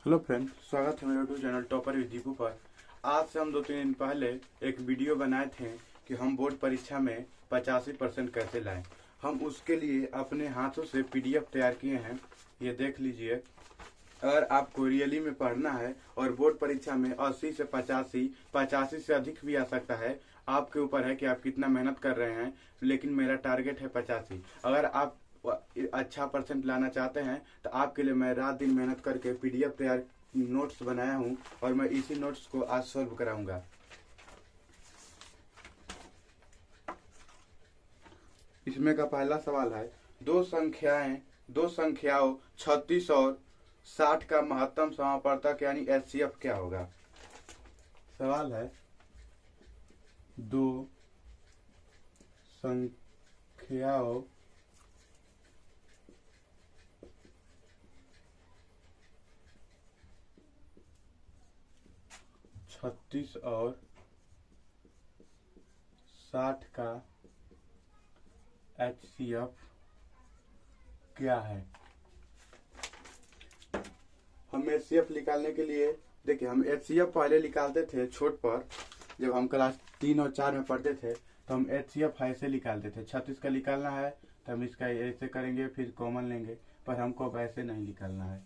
Hello friend, स्वागत है मेरे YouTube channel topper with Deepu पर। आज से हम 2-3 दिन पहले एक वीडियो बनाए थे कि हम बोर्ड परीक्षा में 85% कैसे लाएं। हम उसके लिए अपने हाथों से पीडीएफ तैयार किए हैं, ये देख लीजिए। अगर आपको रियली में पढ़ना है और बोर्ड परीक्षा में 80 से 85 से अधिक भी आ सकता है, आपके ऊपर है कि आप कितना मेहनत कर रहे हैं। लेकिन मेरा टारगेट है 85। अगर आप अच्छा परसेंट लाना चाहते हैं तो आपके लिए मैं रात दिन मेहनत करके पीडीएफ तैयार नोट्स बनाया हूं और मैं इसी नोट्स को आज सॉल्व कराऊंगा। इसमें का पहला सवाल है, दो संख्याओं 36 और 60 का महत्तम समापवर्तक यानी एचसीएफ क्या होगा। सवाल है, दो संख्याओं 36 और 60 का एचसीएफ क्या है। हम एचसीएफ निकालने के लिए देखिए, हम एचसीएफ पहले निकालते थे छोट पर, जब हम क्लास 3 और 4 में पढ़ते थे तो हम एचसीएफ ऐसे निकालते थे। 36 का निकालना है तो हम इसका ऐसे करेंगे, फिर कॉमन लेंगे, पर हमको अब ऐसे नहीं निकालना है।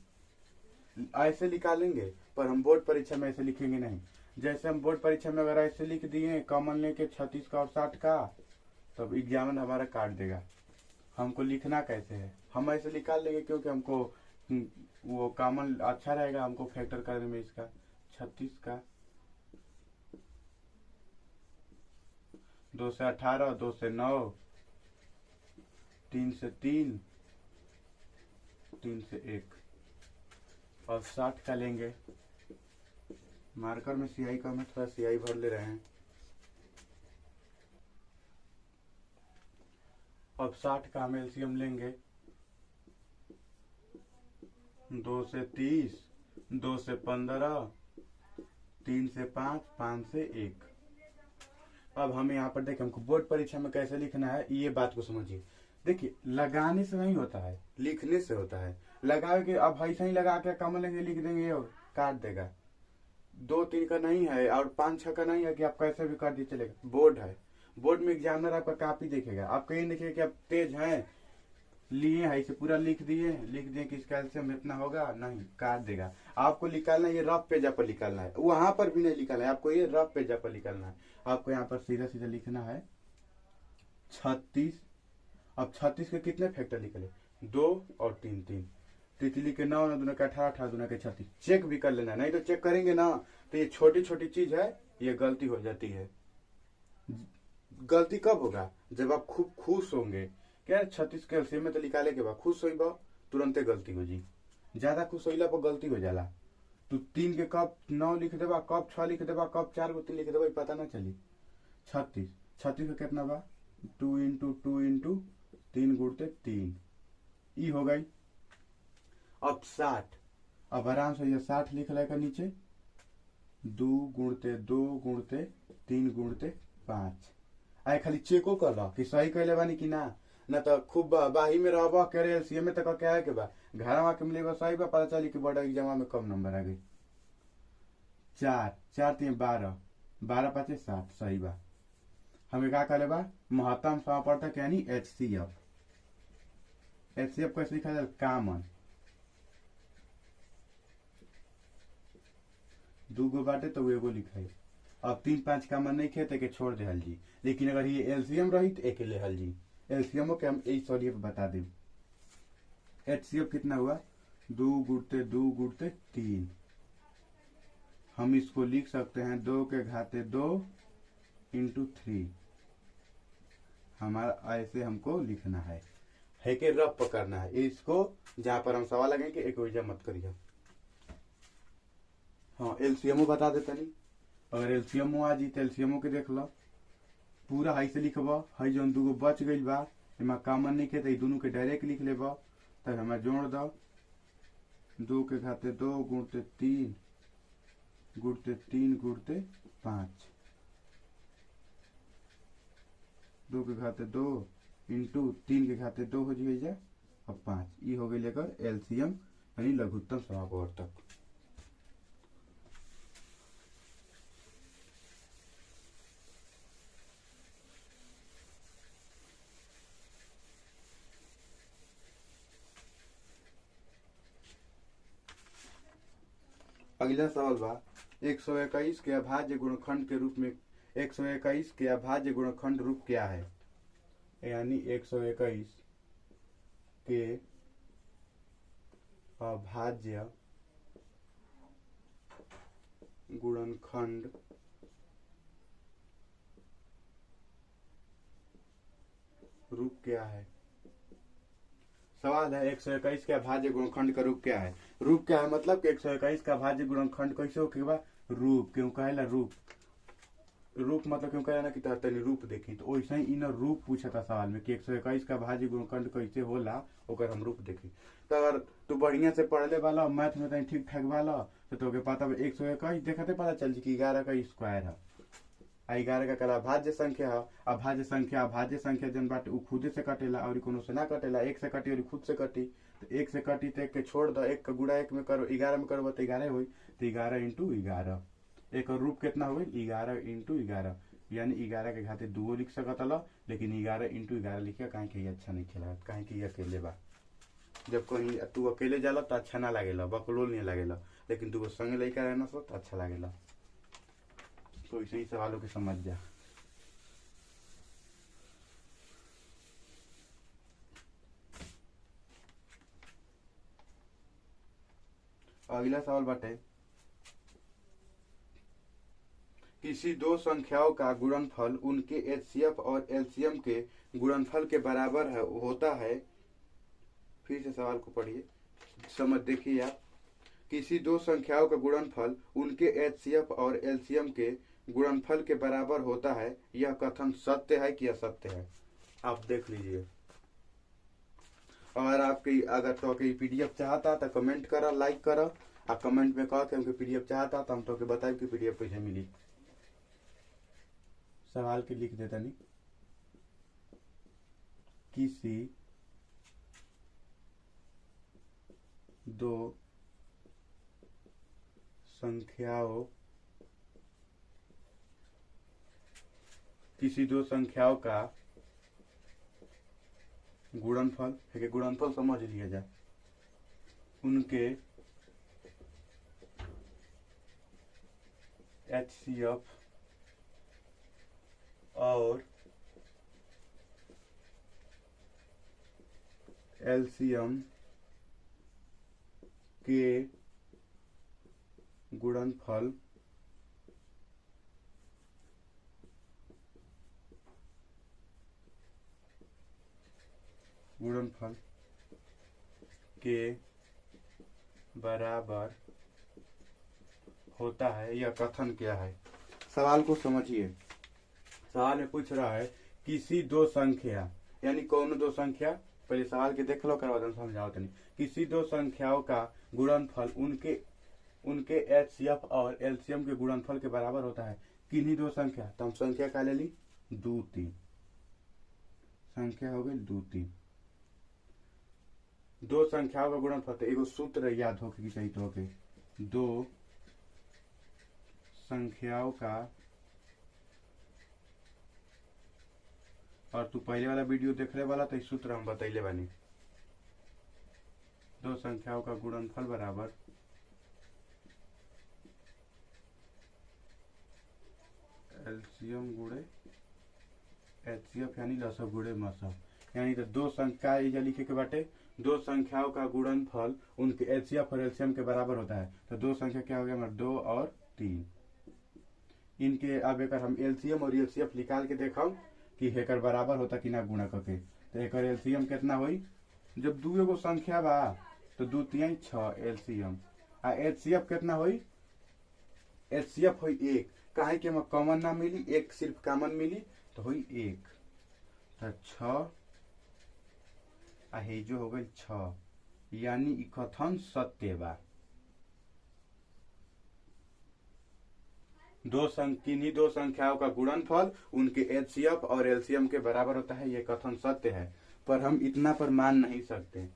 ऐसे निकालेंगे पर हम बोर्ड परीक्षा में ऐसे लिखेंगे नहीं। जैसे हम बोर्ड परीक्षा में अगर ऐसे लिख दिए कॉमन लेके 36 का और 60 का, तब एग्जामिनर हमारा काट देगा। हमको लिखना कैसे है, हम ऐसे निकाल लेंगे क्योंकि हमको वो कॉमन अच्छा रहेगा हमको फैक्टर करने में। इसका 36 का 2 से 18, 2 से 9, 3 से 3, 3 से 1 और 60 का लेंगे। मार्कर में स्याही कम है, थोड़ा स्याही भर ले रहे हैं। अब 60 का हम एलसीएम लेंगे, 2 से 30, 2 से 15, 3 से 5, 5 से 1। अब हम यहाँ पर देखिए, हमको बोर्ड परीक्षा में कैसे लिखना है ये बात को समझिए। देखिए, लगाने से नहीं होता है, लिखने से होता है। लगावे के अब ऐसा ही लगा के कम लेंगे, लिख देंगे और काट देगा। 2-3 का नहीं है और 5-6 का नहीं है कि आप कैसे भी कर दिए चलेगा। बोर्ड है, बोर्ड में एग्जामिनर आपका कॉपी देखेगा, आप कहीं देखेगा कि आप तेज हैं, लिए है इसे पूरा लिख दिए कि इसका एल्सियम इतना होगा, नहीं, काट देगा। आपको निकालना है, ये रफ पेजा पर निकालना है, वहां पर भी नहीं निकालना है आपको, ये रफ पेजा पर निकालना है। आपको यहाँ पर सीधा सीधा लिखना है 36। अब 36 के कितने फैक्टर निकले, 2 और 3, 3 तितली के 9, 9 दूना के 18, 18 दूना के 36। चेक भी कर लेना, नहीं तो चेक करेंगे ना तो ये छोटी छोटी चीज है, ये गलती हो जाती है। गलती कब होगा, जब आप खूब खुश होंगे। क्या 36 के एलसीएम में तो निकाले के बाद खुश होइबा, तुरंते गलती हो जी। ज्यादा खुश होइला पर गलती हो जाला। तू 3 के कब 9 लिख देबा, कब 6 लिख देबा, कब 4 को 3 लिख देबा, पता ना चली। 36 का कितना बा, 2 इंटू 2 इंटू 3 गुणते 3, ई हो गई। अब 60, अब आराम से ये 60 लिख लेगा नीचे, 2 गुणते 2 गुणते 3 गुणते 5। आए खाली चेको कर लो कि सही कहले बानी कि ना, न तो खूब बाही में रहबा करे एलसीएम में तक क्या है के बा घर के मिलेगा सही बा, पता चली कि बड़ा एग्जाम में कम नंबर आ गई। 4 4 3 12, 12 5 7, सही बा। हमें क्या करे बा, महत्तम समापवर्तक यानी एचसीएफ। एचसीएफ कैसे लिखा जाए, कॉमन। 2 गो बाटे तो एगो लिखाई। अब 3 5 कॉमन नहीं खे के छोड़ दे हल जी, लेकिन अगर ये एलसीएम रही तो एक ले हल जी। एलसीएम के हम यही सॉरी बता दें। एचसीएफ कितना हुआ, 2 गुणते 2 गुणते 3। हम इसको लिख सकते हैं 2 के घाते 2 इंटू 3। हमारा ऐसे हमको लिखना है कि रफ पकड़ना है इसको। जहां पर हम सवाल लगाएंगे एक वजह मत करिए। हाँ, एलसीएमओ बता देता नहीं। अगर एलसीएमओ आ जी तो एलसीएमओ के देख लो, पूरा हाई से लिखब, हाई जो 2 बच गई बा, एमा कॉमन नहीं खे, दोनों के डायरेक्ट लिख लेब, तब हमें जोड़ दो। 2 के घाते 2 गुणते 3 गुणते 3 गुणते 5, 2 के घाते 2 इंटू 3 के घाते 2 हो जाए, अब 5। ये हो गई लेकर एलसीएम यानी लघुत्तम समापवर्तक। अगला सवाल बा 121 के अभाज्य गुणनखंड के रूप में 121 के अभाज्य गुणनखंड रूप क्या है। यानी 121 के अभाज्य गुणनखंड रूप क्या है। सवाल है 121 के अभाज्य गुणनखंड का रूप क्या है। रूप क्या है मतलब कि 121 का अभाज्य गुणनखंड कैसे होगा। रूप क्यों कहेला रूप। रूप मतलब क्यों कहेला ना कि तनी रूप देखी तो वैसे ही इन रूप पूछा था सवाल में कि 121 का अभाज्य गुणनखंड कैसे होला ओकर हम रूप देखी। तो अगर तू बढ़िया से पढ़ले वाला मैथ में तनी ठीक ठाक वाला तो तोके पता 121 देखते पता चल कि 11 का स्क्वायर है। 11 का कला अभाज्य संख्या है। अभाज्य संख्या जन बाटे उ खुदे से कटेला और कोनो से ना कटेला। एक से कटी और खुद से कटी तो एक से कटी तो एक के छोड़ दो। एक का गुणा एक में करो 11 में करो तो 11 हुई तो 11 इंटू 11। एक रूप कितना हुई 11 इंटू 11 यानी 11 के घाते 2 लिख सकता लेकिन 11 इंटू 11 लिखिए कहीं कि अच्छा नहीं खेला कहीं कि अकेले बा। जब कहीं तू अकेले जाला तो अच्छा ना लगेला बकलोल नहीं लगेला लेकिन तू संगे लड़का रहना सो तो अच्छा लगेला। तो इसे ही सवालों की समझ जा। अगला सवाल बाटे किसी दो संख्याओं का गुणनफल उनके एचसीएफ और एलसीएम के गुणनफल के बराबर होता है। फिर से सवाल को पढ़िए समझ देखिए आप। किसी दो संख्याओं का गुणनफल उनके एचसीएफ और एलसीएम के गुणनफल के बराबर होता है यह कथन सत्य है कि असत्य है। आप देख लीजिए। और आपकी अगर तो पीडीएफ चाहता तो कमेंट करा लाइक करा और कमेंट में कह के पीडीएफ चाहता तो हम तो बताए कि पीडीएफ कैसे मिली। सवाल के लिख देता नहीं किसी दो संख्याओं का गुणनफल है गुणनफल समझ लिया जाए उनके एचसीएफ और एलसीएम के गुणनफल के बराबर होता है यह कथन क्या है। सवाल को समझिए। सवाल में पूछ रहा है किसी दो संख्या यानी कौन दो संख्या पहले सवाल के देख लो करवा समझाओ तनी। किसी दो संख्याओं का गुणनफल उनके एचसीएफ और एलसीएम के गुणनफल के बराबर होता है। किन्हीं दो संख्या तो हम संख्या का ले ली 2 3 संख्या हो गई 2 3 दो संख्याओं का गुणनफल तो एगो सूत्र याद होके चाहिए तो होके दो संख्याओं का और तू पहले वाला वीडियो देखने वाला तो इस सूत्र हम बतैले बानी। दो संख्याओं का गुणनफल बराबर एलसीएम गुणे एचसीएफ यानी लसब गुणे मसब यानी तो दो संख्या लिखे के बाटे दो संख्याओं का गुणनफल उनके एचसीएफ और एलसीएम के बराबर होता है। तो दो संख्या क्या हो गया हमारे 2 और 3 इनके अब एक हम एलसीएम और एचसीएफ निकाल के देखा कि हेकर बराबर होता कि ना गुणा करके। तो एक एलसीएम कितना हुई जब दो एगो संख्या बा तो 2 3 6 एलसीएम आ एचसीएफ कितना हुई एचसीएफ हुई 1 काहे कि हमें कॉमन ना मिली एक सिर्फ कॉमन मिली तो हुई 1 तो 6 जो हो गई 6 यानी कथन सत्य बा। किन्हीं दो संख्याओं का गुणनफल उनके एचसीएफ और एलसीएम के बराबर होता है ये कथन सत्य है। पर हम इतना पर मान नहीं सकते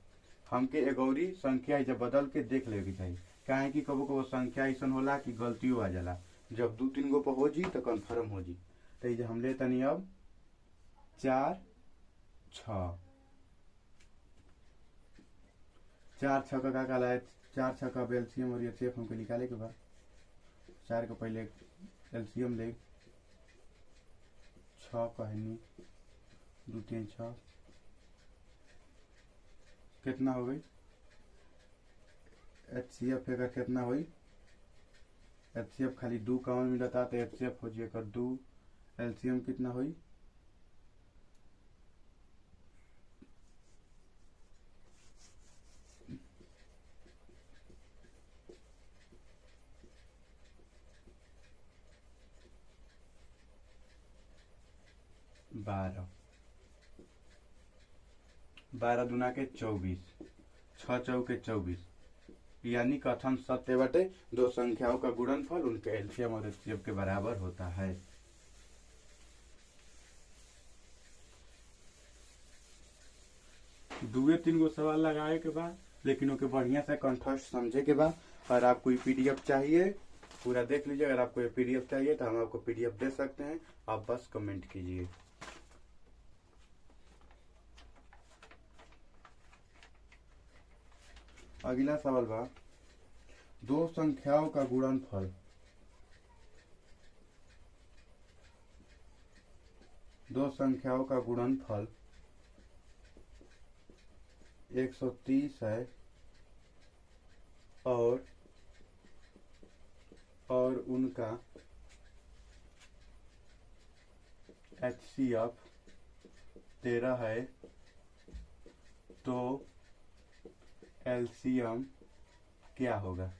हमके एगौरी संख्या जब बदल के देख लेगी चाहिए काहे कि कबो कबो संख्या ऐसा होला कि गलतियों आ जाला जब 2 3 गो पर हो जी तो कन्फर्म हो जी। तो ये हम ले तनी अब 4 6 चार छक्का का कहला है, चार छक्का अब एलसीएम और एचसीएफ हमको निकाले के बाद चार के पहले एलसीएम ले, छः कहनी, दो तीन छः, कितना हो गई एचसीएफ एकर कितना हुई, एचसीएफ खाली दो काउंट मिलता तो एचसीएफ हो जाए कर दो, एलसीएम कितना हुई 12, 12 दूना के 24, 6 चौके 24, यानी कथन सत्य बटे दो संख्याओं का गुणनफल उनके एलसीएम और एचसीएफ के बराबर होता है। दुए तीन गो सवाल लगाए के बाद लेकिन ओके बढ़िया से कंठस्थ समझे के बाद, और आपको ये पीडीएफ चाहिए पूरा देख लीजिए। अगर आपको ये पीडीएफ चाहिए तो हम आपको पीडीएफ दे सकते हैं, आप बस कमेंट कीजिए। अगला सवाल बा, दो संख्याओं का गुणनफल, दो संख्याओं का गुणनफल 130 है और उनका एचसीएफ 13 है, तो एलसीएम क्या होगा।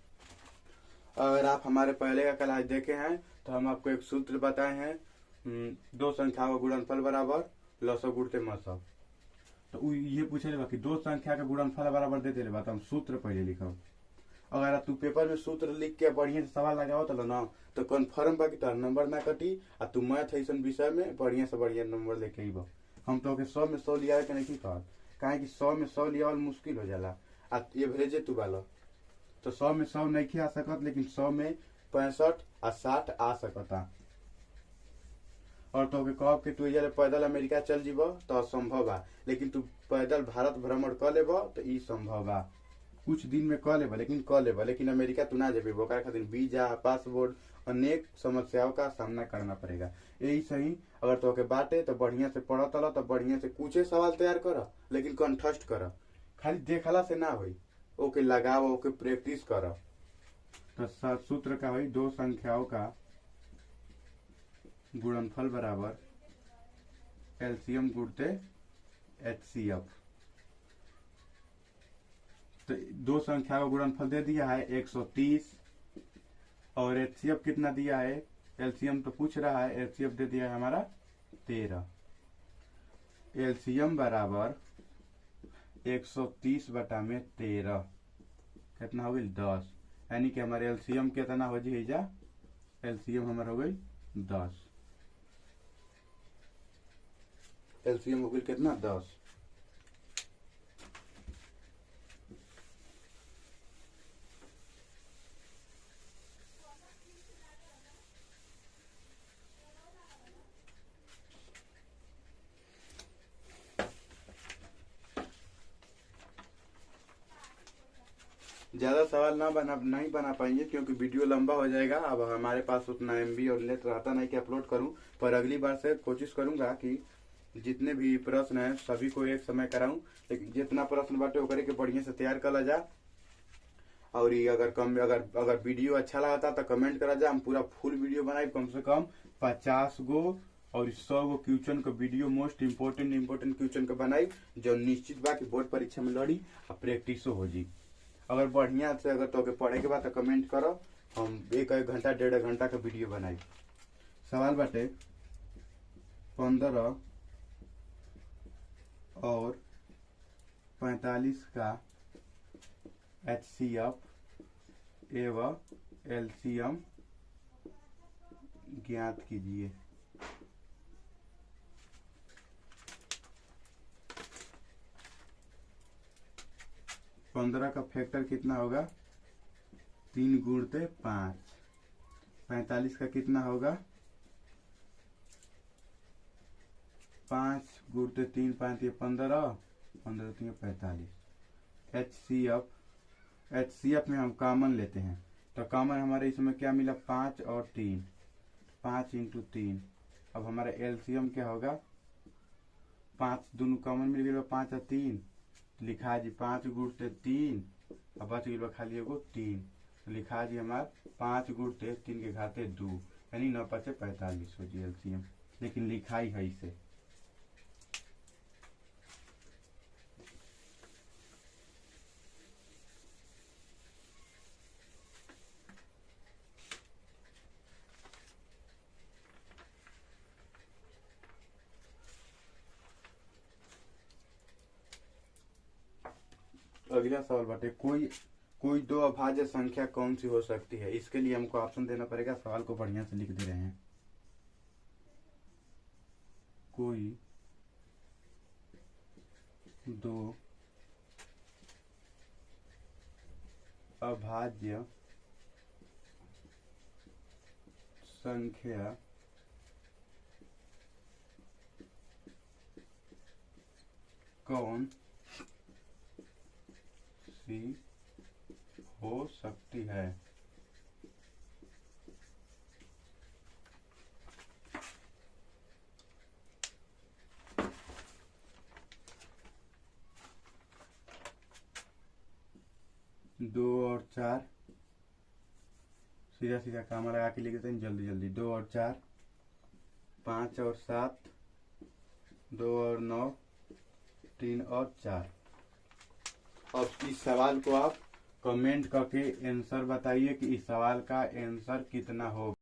अगर आप हमारे पहले का क्लास देखे हैं तो हम आपको एक सूत्र बताए हैं, दो संख्या का गुणनफल बराबर लसो गुणते मसो। तो ये पूछे ले कि दो संख्या का गुणनफल बराबर दे दे बात हम सूत्र पहले लिखो। अगर तू पेपर में सूत्र लिख के बढ़िया से सवाल लगाओ तो ना तो कन्फर्म बा कि तार नंबर ना कटी, आ तू मैथ ऐसा विषय में बढ़िया से बढ़िया नंबर लेके अइबो। हम तो 100 में 100 लिया के नहीं कहत, काहे कि 100 में 100 लिया मुश्किल हो जाला। आ एवरेजे तू बालो तो 100 में 100 नहीं आ सकत, लेकिन 100 में 65 आ 60 आ सकता। और तो कब कि तू जब पैदल अमेरिका चल जीब तो असंभव बा, लेकिन तू पैदल भारत भ्रमण कर लेब तो ई संभव बा, कुछ दिन में कर लेब लेकिन कर लेब। लेकिन अमेरिका तू ना जेबे, ओकरा खातिर वीजा पासपोर्ट अनेक समस्याओं का सामना करना पड़ेगा। यही सही अगर तो के बाटे तो बढ़िया से पढ़त ल तो बढ़िया से कुछ सवाल तैयार कर, लेकिन कंठस्थ कर, खाली देखला से ना होई, ओके लगाओ, ओके प्रैक्टिस कर। तो सूत्र का हुई दो संख्याओं का गुणनफल बराबर एलसीएम गुणते एचसीएफ। तो दो संख्या का गुणनफल दे दिया है 130 और एचसीएफ कितना दिया है, एलसीएम तो पूछ रहा है, एचसीएफ दे दिया है हमारा 13। एलसीएम बराबर 130 बटा में 13 कितना हो गई 10, यानी कि हमारे एलसीएम कितना हो जाए, एलसीएम हमारा हो गई 10, एलसीएम हो गई कितना 10। ज्यादा सवाल नहीं बना पाएंगे क्योंकि वीडियो लंबा हो जाएगा। अब हमारे पास उतना एमबी और नेट रहता नहीं कि अपलोड करूं, पर अगली बार से कोशिश करूंगा कि जितने भी प्रश्न हैं सभी को एक समय कराऊं, लेकिन जितना प्रश्न बाटे वो के बढ़िया से तैयार करा जा। और ये अगर वीडियो अच्छा लगा तो कमेंट करा जा, हम पूरा फुल वीडियो बनाए, कम से कम 50 गो और 100 गो क्वेश्चन का वीडियो, मोस्ट इम्पोर्टेंट क्वेश्चन का बनाई, जो निश्चित बा कि बोर्ड परीक्षा में लड़ी और प्रैक्टिसो हो जी। अगर बढ़िया से अगर तो पढ़े के बाद तो कमेंट करो, हम एक घंटा 1.5 घंटा का वीडियो बनाई। सवाल बाटे 15 और 45 का एचसीएफ एवं एलसीएम ज्ञात कीजिए। पंद्रह का फैक्टर कितना होगा 3 गुणते 5। 45 का कितना होगा 5 गुणते 3 5 ये 15, 15 3 45। HCF में हम कॉमन लेते हैं, तो कॉमन हमारे इसमें क्या मिला, 5 और 3, 5 इंटू 3। अब हमारा एलसीएम क्या होगा, 5 दोनों कॉमन मिल गए, 5 और 3 लिखा जी 5 गुणते 3, अब बच गई खाली एगो 3, लिखा जी हमार 5 गुणते 3 के घाते 2, यानी 9 5 45 हो जी एलसीएम, लेकिन लिखाई है इसे। अगला सवाल बाटे, कोई दो अभाज्य संख्या कौन सी हो सकती है। इसके लिए हमको ऑप्शन देना पड़ेगा, सवाल को बढ़िया से लिख दे रहे हैं। कोई दो अभाज्य संख्या कौन सी हो सकती है। दो और चार, सीधा सीधा काम लगा के लिख देते हैं जल्दी जल्दी। 2 और 4, 5 और 7, 2 और 9, 3 और 4। अब इस सवाल को आप कमेंट करके आंसर बताइए कि इस सवाल का आंसर कितना होगा।